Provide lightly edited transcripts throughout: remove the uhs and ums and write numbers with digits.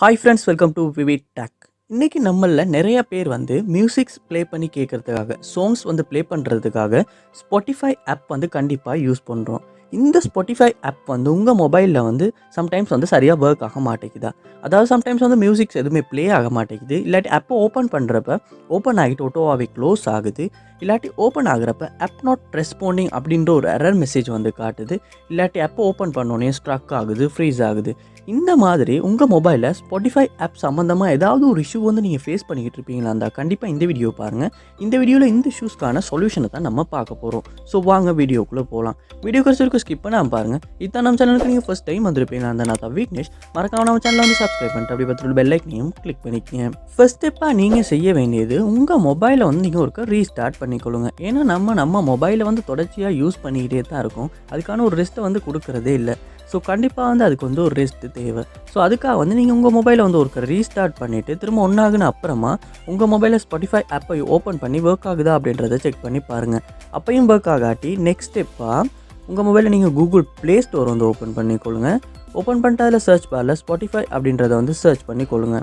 Hi friends, welcome to VividTech. இன்றைக்கி நம்மளில் நிறைய பேர் வந்து மியூசிக்ஸ் ப்ளே பண்ணி கேட்குறதுக்காக, சாங்ஸ் வந்து ப்ளே பண்ணுறதுக்காக ஸ்பாட்டிஃபை ஆப் வந்து கண்டிப்பாக யூஸ் பண்ணுறோம். இந்த ஸ்பாட்டிஃபை ஆப் வந்து உங்கள் மொபைலில் வந்து சம்டைம்ஸ் வந்து சரியாக ஒர்க் ஆக மாட்டேங்குதா? அதாவது சம்டைம்ஸ் வந்து மியூசிக்ஸ் எதுவுமே ப்ளே ஆக மாட்டேங்குது. இல்லாட்டி ஆப்பை ஓப்பன் பண்ணுறப்ப ஓப்பன் ஆகிட்டு ஆட்டோவாகவே க்ளோஸ் ஆகுது. இல்லாட்டி ஓப்பன் ஆகுறப்ப ஆப் நாட் ரெஸ்பாண்டிங் அப்படின்ற ஒரு எரர் மெசேஜ் வந்து காட்டுது. இல்லாட்டி ஆப்பை ஓப்பன் பண்ணோன்னே ஸ்ட்ரக் ஆகுது, ஃப்ரீஸ் ஆகுது. இந்த மாதிரி உங்கள் மொபைலில் ஸ்பாட்டிஃபை ஆப் சம்மந்தமாக ஏதாவது ஒரு இஷ்யூ வந்து நீங்கள் ஃபேஸ் பண்ணிக்கிட்டு இருப்பீங்களா இருந்தால் கண்டிப்பாக இந்த வீடியோ பாருங்கள். இந்த வீடியோவில் இந்த இஷ்யூஸ்க்கான சொல்யூஷனை தான் நம்ம பார்க்க போகிறோம். ஸோ வாங்க வீடியோக்குள்ளே போகலாம். வீடியோ கடைசி ஸ்கிப் பண்ணாமல் பாருங்கள். இதான் நம்ம சேனலுக்கு நீங்கள் ஃபஸ்ட் டைம் வந்திருப்பீங்களா இருந்தால் நான் தான் விக்னேஷ். மறக்காம நம்ம சேனலை வந்து சப்ஸ்கிரைப் பண்ணிட்டு அப்படி பார்த்துட்டு பெல் ஐக்கனையும் கிளிக் பண்ணிக்கங்க. ஃபர்ஸ்ட் ஸ்டெப்பாக நீங்கள் செய்ய வேண்டியது உங்கள் மொபைலை வந்து நீங்கள் ஒருக்க ரீஸ்டார்ட் பண்ணிக்கொள்ளுங்க. ஏன்னா நம்ம மொபைலை வந்து தொடர்ச்சியாக யூஸ் பண்ணிக்கிட்டே தான் இருக்கும். அதுக்கான ஒரு ரெஸ்ட்டை வந்து கொடுக்குறதே இல்லை. ஸோ கண்டிப்பாக வந்து அதுக்கு வந்து ஒரு ரெஸ்ட்டு தேவை. ஸோ அதுக்காக வந்து நீங்கள் உங்கள் மொபைலை வந்து ஒரு ரீஸ்டார்ட் பண்ணிவிட்டு திரும்ப ஒன்றாகுன அப்புறமா உங்கள் மொபைலில் ஸ்பாட்டிஃபை ஆப்பை ஓப்பன் பண்ணி ஒர்க் ஆகுதா அப்படின்றத செக் பண்ணி பாருங்கள். அப்பையும் ஒர்க் ஆகாட்டி நெக்ஸ்ட் ஸ்டெப்பாக உங்கள் மொபைலில் நீங்கள் கூகுள் ப்ளே ஸ்டோர் வந்து ஓப்பன் பண்ணிக்கொள்ளுங்க. ஓப்பன் பண்ணிட்டு அதில் சர்ச் பாரில் ஸ்பாட்டிஃபை அப்படின்றத வந்து சர்ச் பண்ணிக்கொள்ளுங்க.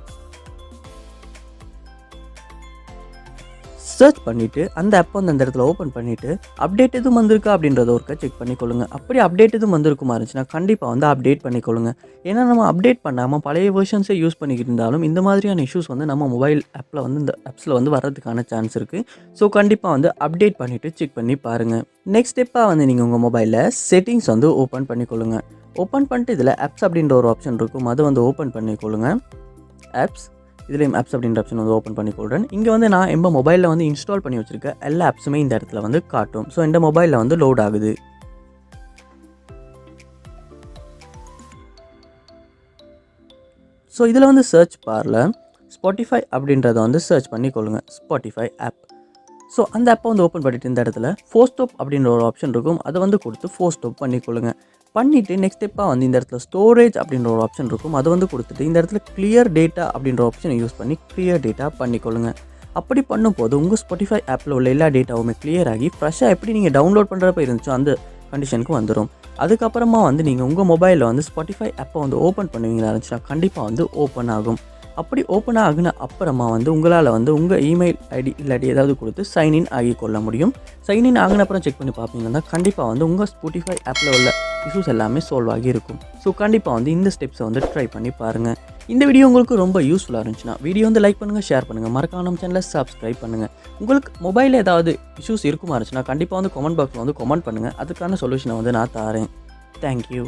சர்ச் பண்ணிவிட்டு அந்த ஆப் வந்து அந்த இடத்துல ஓப்பன் பண்ணிவிட்டு அப்டேட் எதுவும் வந்திருக்கா அப்படின்றத ஒருக்க செக் பண்ணிக்கொள்ளுங்க. அப்படி அப்டேட் எதுவும் வந்திருக்குமா இருந்துச்சுன்னா கண்டிப்பாக வந்து அப்டேட் பண்ணிக்கொள்ளுங்க. ஏன்னா நம்ம அப்டேட் பண்ணாமல் பழைய வெர்ஷன்ஸே யூஸ் பண்ணிக்கிட்டு இருந்தாலும் இந்த மாதிரியான இஷ்யூஸ் வந்து நம்ம மொபைல் ஆப்பில் வந்து இந்த ஆப்ஸில் வந்து வர்றதுக்கான சான்ஸ் இருக்குது. ஸோ கண்டிப்பாக வந்து அப்டேட் பண்ணிவிட்டு செக் பண்ணி பாருங்கள். நெக்ஸ்ட் ஸ்டெப்பாக வந்து நீங்கள் உங்கள் மொபைலில் செட்டிங்ஸ் வந்து ஓப்பன் பண்ணிக்கொள்ளுங்க. ஓப்பன் பண்ணிட்டு இதில் ஆப்ஸ் அப்படின்ற ஒரு ஆப்ஷன் இருக்கும், அதை வந்து ஓப்பன் பண்ணிக்கொள்ளுங்க. ஆப்ஸ், இதுலேயும் ஆப்ஸ் அப்படின்ற ஆப்ஷன் வந்து ஓப்பன் பண்ணிக்கொள்கிறேன். இங்கே வந்து நான் எங்கள் மொபைலில் வந்து இன்ஸ்டால் பண்ணி வச்சுருக்க எல்லா ஆப்ஸுமே இந்த இடத்துல வந்து காட்டும். ஸோ இந்த மொபைலில் வந்து லோட் ஆகுது. ஸோ இதில் வந்து சர்ச் பாரில் ஸ்பாட்டிஃபை அப்படின்றத வந்து சர்ச் பண்ணிக்கொள்ளுங்க. Spotify app. ஸோ அந்த ஆப்பை வந்து ஓப்பன் பண்ணிவிட்டு இந்த இடத்துல ஃபோர் ஸ்டாப் அப்படின்ற ஒரு ஆப்ஷன் இருக்கும், அதை வந்து கொடுத்து ஃபோர் ஸ்டாப் பண்ணிக்கொள்ளுங்க. பண்ணிவிட்டு நெக்ஸ்ட் ஸ்டெப்பாக வந்து இந்த இடத்துல ஸ்டோரேஜ் அப்படின்ற ஒரு ஆப்ஷன் இருக்கும், அதை வந்து கொடுத்துட்டு இந்த இடத்துல கிளியர் டேட்டா அப்படின்ற ஆப்ஷனை யூஸ் பண்ணி கிளியர் டேட்டா பண்ணிக்கொள்ளுங்க. அப்படி பண்ணும்போது உங்கள் ஸ்பாட்டிஃபை ஆப்பில் உள்ள எல்லா டேட்டாவுமே கிளியர் ஆகி ஃப்ரெஷ்ஷாக எப்படி நீங்கள் டவுன்லோட் பண்ணுறப்ப இருந்துச்சோ அந்த கண்டிஷனுக்கு வந்துடும். அதுக்கப்புறமா வந்து நீங்கள் உங்கள் மொபைலில் வந்து ஸ்பாட்டிஃபை ஆப்பை வந்து ஓப்பன் பண்ணுவீங்களா இருந்துச்சுன்னா கண்டிப்பாக வந்து ஓப்பன் ஆகும். அப்படி ஓப்பன் ஆகுன அப்புறமா வந்து உங்களால் வந்து உங்கள் இமெயில் ஐடி இல்லாட்டி ஏதாவது கொடுத்து சைன்இன் ஆகி கொள்ள முடியும். சைன்இன் ஆகின அப்புறம் செக் பண்ணி பார்ப்பீங்கன்னா கண்டிப்பாக வந்து உங்கள் ஸ்பாட்டிஃபை ஆப்பில் உள்ள இஷ்யூஸ் எல்லாமே சால்வ் ஆகி இருக்கும். ஸோ கண்டிப்பாக வந்து இந்த ஸ்டெப்ஸை வந்து ட்ரை பண்ணி பாருங்கள். இந்த வீடியோ உங்களுக்கு ரொம்ப யூஸ்ஃபுல்லாக இருந்துச்சுன்னா வீடியோ வந்து லைக் பண்ணுங்கள், ஷேர் பண்ணுங்கள், மறக்காம நம்ம சேனலை சப்ஸ்கிரைப் பண்ணுங்கள். உங்களுக்கு மொபைலில் ஏதாவது இஷ்யூஸ் இருக்குமா இருந்துச்சுன்னா கண்டிப்பாக வந்து கமெண்ட் பாக்ஸில் வந்து கமெண்ட் பண்ணுங்கள். அதுக்கான சொல்யூஷனை வந்து நான் தரேன். தேங்க்யூ.